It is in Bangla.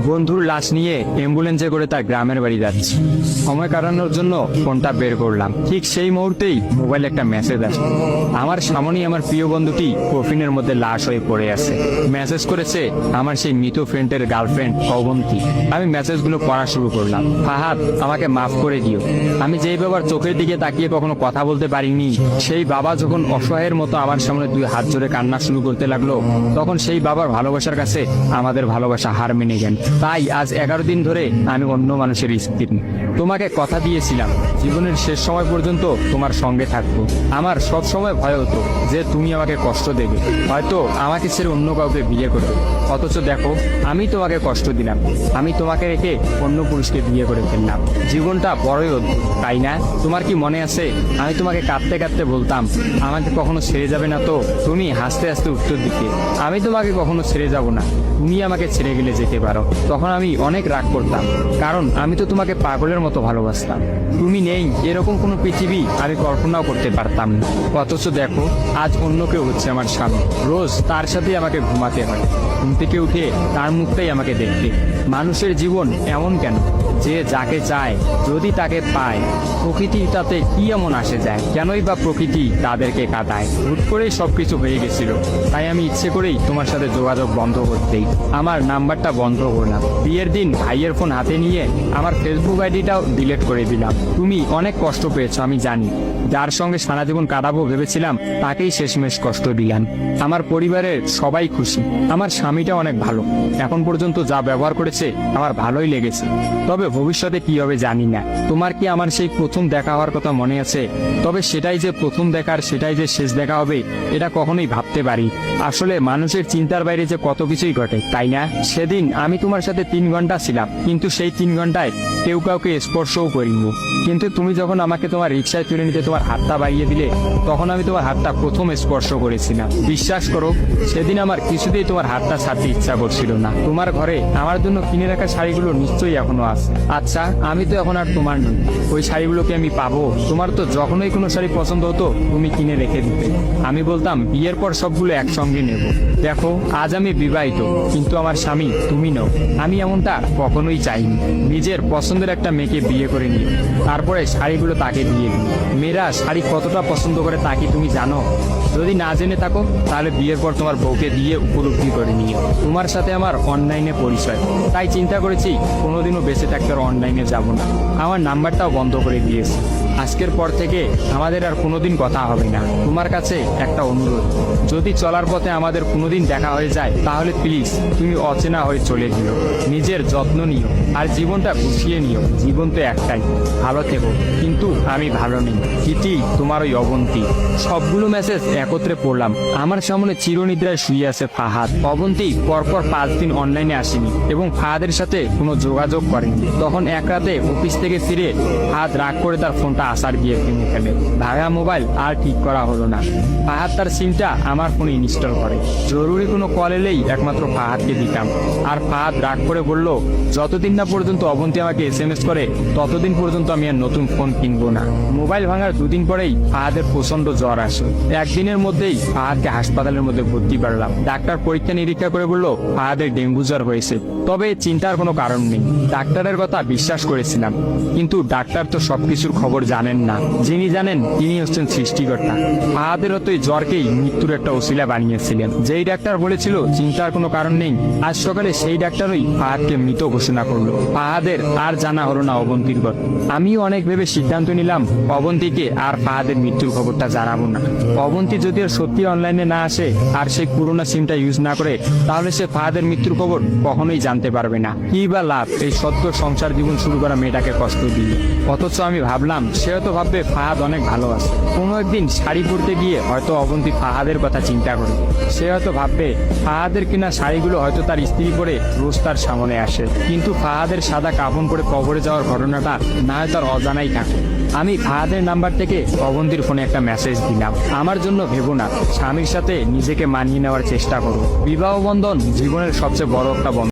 বন্ধুর লাশ নিয়ে অ্যাম্বুলেন্সে করে তার গ্রামের বাড়ি যাচ্ছি। সময় কাটানোর জন্য ফোনটা বের করলাম। ঠিক সেই মুহূর্তেই মোবাইলে একটা মেসেজ আসে। আমার সামনেই আমার প্রিয় বন্ধুটি কফিনের মধ্যে লাশ হয়ে পড়ে আছে। মেসেজ করেছে আমার সেই মৃত ফ্রেন্ডের গার্লফ্রেন্ড অবন্তী। আমি মেসেজগুলো পড়া শুরু করলাম। ফাহাদ, আমাকে মাফ করে দিও। আমি যেই বাবার চোখের দিকে তাকিয়ে কখনো কথা বলতে পারিনি, সেই বাবা যখন অসহায়ের মতো আমার সামনে দুই হাত জোড়ে কান্না শুরু করতে লাগলো, তখন সেই বাবার ভালোবাসার কাছে আমাদের ভালোবাসা হার মেনে গেল। তাই আজ 11 দিন ধরে আমি অন্য মানুষের স্ত্রী। তোমাকে কথা দিয়েছিলাম জীবনের শেষ সময় পর্যন্ত তোমার সঙ্গে থাকবো। আমার সব সময় ভয় হতো যে তুমি আমাকে কষ্ট দেবে, হয়তো আমাকে ছেড়ে অন্য কাউকে বিয়ে করবে। অথচ দেখো, আমি তোমাকে কষ্ট দিলাম, আমি তোমাকে রেখে অন্য পুরুষকে বিয়ে করে ফেললাম। জীবনটা বড়ই অদ্ভুত, তাই না? তোমার কি মনে আছে আমি তোমাকে কাঁদতে কাঁদতে বলতাম আমাকে কখনো ছেড়ে যাবে না? তো তুমি হাসতে হাসতে উত্তর দিতে, আমি তোমাকে কখনো ছেড়ে যাব না, তুমি আমাকে ছেড়ে গেলে যেতে পারো। তখন আমি অনেক রাগ করতাম, কারণ আমি তো তোমাকে পাগলের মতো ভালোবাসতাম। তুমি নেই এরকম কোনো পৃথিবী আমি কল্পনাও করতে পারতাম না। অথচ দেখো, আজ অন্য কেউ হচ্ছে আমার স্বামী। রোজ তার সাথে আমাকে ঘুমাতে হয়, ঘুম থেকে উঠে তার মুখটাই আমাকে দেখতে। মানুষের জীবন এমন কেন যে যাকে চায় যদি তাকে পায়? প্রকৃতির তাতে কি এমন আসে যায়? কেনই বা প্রকৃতি তাদেরকে কাঁদায়? হুট করেই সবকিছু হয়ে গেছিল, তাই আমি ইচ্ছে করেই তোমার সাথে যোগাযোগ বন্ধ করতেই আমার নাম্বারটা বন্ধ করলাম। বিয়ের দিন ভাইয়ের ফোন হাতে নিয়ে আমার ফেসবুক আইডিটাও ডিলিট করে দিলাম। তুমি অনেক কষ্ট পেয়েছো আমি জানি, যার সঙ্গে সারা জীবন কাটাবো ভেবেছিলাম তাকেই শেষমেশ কষ্ট দিলাম। আমার পরিবারের সবাই খুশি, আমার স্বামীটা অনেক ভালো, এখন পর্যন্ত যা ব্যবহার করেছে আমার ভালোই লেগেছে। তবে ভবিষ্যতে কি হবে জানি না। তোমার কি আমার সেই প্রথম দেখা হওয়ার কথা মনে আছে? তবে সেটাই যে প্রথম দেখার, সেটাই যে শেষ দেখা হবে, এটা কখনোই ভাবতে পারি। আসলে মানুষের চিন্তার বাইরে যে কত কিছুই ঘটে, তাই না? সেদিন আমি তোমার সাথে 3 ঘন্টা ছিলাম, কিন্তু সেই 3 ঘন্টায় কেউ কাউকে স্পর্শও করিনি। কিন্তু তুমি যখন আমাকে তোমার রিক্সায় তুলে নিতে তোমার হাতটা বাড়িয়ে দিলে, তখন আমি তোমার হাতটা প্রথম স্পর্শ করেছিলাম। বিশ্বাস করো, সেদিন আমার কিছুতেই তোমার হাতটা ছাড়তে ইচ্ছা করছিল না। তোমার ঘরে আমার জন্য কিনে রাখা শাড়িগুলো নিশ্চয়ই এখনো আছে। আচ্ছা, আমি তো এখন আর তোমার নই, ওই শাড়িগুলোকে আমি পাবো? তোমার তো যখনই কোনো শাড়ি পছন্দ হতো তুমি কিনে রেখে দিতে, আমি বলতাম বিয়ের পর সবগুলো একসঙ্গে নেব। দেখো, আজ আমি বিবাহিত, কিন্তু আমার স্বামী তুমি নও। আমি এমনটা কখনোই চাইনি। নিজের পছন্দের একটা মেয়েকে বিয়ে করে নিও, তারপরে শাড়িগুলো তাকে দিয়ে দিই। মেয়েরা শাড়ি কতটা পছন্দ করে তা কি তুমি জানো? যদি না জেনে থাকো তাহলে বিয়ের পর তোমার বউকে দিয়ে উপলব্ধি করে নিও। তোমার সাথে আমার অনলাইনে পরিচয়, তাই চিন্তা করেছি কোনোদিনও বেঁচে থাকতে আর অনলাইনে যাব না। আমার নাম্বারটাও বন্ধ করে দিয়েছি। আজকের পর থেকে আমাদের আর কোনোদিন কথা হবে না। তোমার কাছে একটা অনুরোধ, যদি চলার পথে আমাদের কোনোদিন দেখা হয়ে যায় তাহলে প্লিজ তুমি অচেনা হয়ে চলে যেও। নিজের যত্ন নিও আর জীবনটা গুছিয়ে নিও। জীবন তো একটাই, ভালো থেকো। কিন্তু আমি ভালো নেই। চিঠি, তোমার ওই অবন্তী। সবগুলো মেসেজ একত্রে পড়লাম। আমার সামনে চিরনিদ্রায় শুয়ে আছে ফাহাদ। অবন্তী পরপর 5 দিন অনলাইনে আসেনি এবং ফাহাদের সাথে কোনো যোগাযোগ করেনি। তখন এক রাতে অফিস থেকে ফিরে ফাহাদ রাগ করে তার ফোনটা আসার দিয়ে ভেঙে ফেলে। ভাঙা মোবাইল আর ঠিক করা হলো না। ফাহাদ তার সিমটা আমার ফোনে ইনস্টল করে। জরুরি কোনো কল এলেই একমাত্র ফাহাদকে দিতাম। আর ফাহাদ রাগ করে বলল, যতদিন না পর্যন্ত অবন্তী আমাকে SMS করে ততদিন পর্যন্ত আমি আর নতুন ফোন কিনবো না। মোবাইল ভাঙার 2 দিন পরেই ফাহাদের প্রচন্ড জ্বর আসে। একদিনের মধ্যেই ফাহাদকে হাসপাতালের মধ্যে ভর্তি করলাম। ডাক্তার পরীক্ষা নিরীক্ষা করে বলল ফাহাদের ডেঙ্গু জ্বর হয়েছে। তবে চিন্তার কোনো কারণ নেই, ডাক্তারের কথা বিশ্বাস করেছিলাম। কিন্তু ডাক্তার তো সবকিছুর খবর জানেন না। যিনি জানেন তিনি হচ্ছেন সৃষ্টিকর্তা। ফাহাদের হয়তো এই জ্বরকেই মৃত্যুর একটা ওসিলা বানিয়েছিলেন। যেই ডাক্তার বলেছিল চিন্তার কোনো কারণ নেই, আজ সকালে সেই ডাক্তারই ফাহাদকে মৃত ঘোষণা করলো। ফাহাদের আর জানা হলো না অবন্তীর কথা। আমিও অনেক ভেবে সিদ্ধান্ত নিলাম অবন্তীকে আর ফাহাদের মৃত্যুর খবরটা জানাবো না। অবন্তী যদি আর সত্যি অনলাইনে না আসে আর সেই পুরোনো সিমটা ইউজ না করে, তাহলে সে ফাহাদের মৃত্যুর খবর কখনোই জানতে পারবে না। কি বা লাভ এই সত্য সংসার জীবন শুরু করা মেয়েটাকে কষ্ট দিয়ে? অথচ আমি ভাবলাম সে হয়তো ভাববে ফাহাদ অনেক ভালো আছে। কোনো একদিন শাড়ি পরতে গিয়ে হয়তো অবন্তী ফাহাদের কথা চিন্তা করে। সে হয়তো ভাববে ফাহাদের কিনা শাড়িগুলো হয়তো তার স্ত্রী পরে রোজ তার সামনে আসে, কিন্তু ফাহাদের সাদা কাফন পরে কবরে যাওয়ার ঘটনাটা না হয় তার অজানাই থাকে। আমি ফাহাদের নাম্বার থেকে অবন্তীর ফোনে একটা মেসেজ দিলাম, আমার জন্য ভেবো না, স্বামীর সাথে নিজেকে মানিয়ে নেওয়ার চেষ্টা করো। বিবাহ বন্ধন জীবনের সবচেয়ে বড় একটা বন্ধন।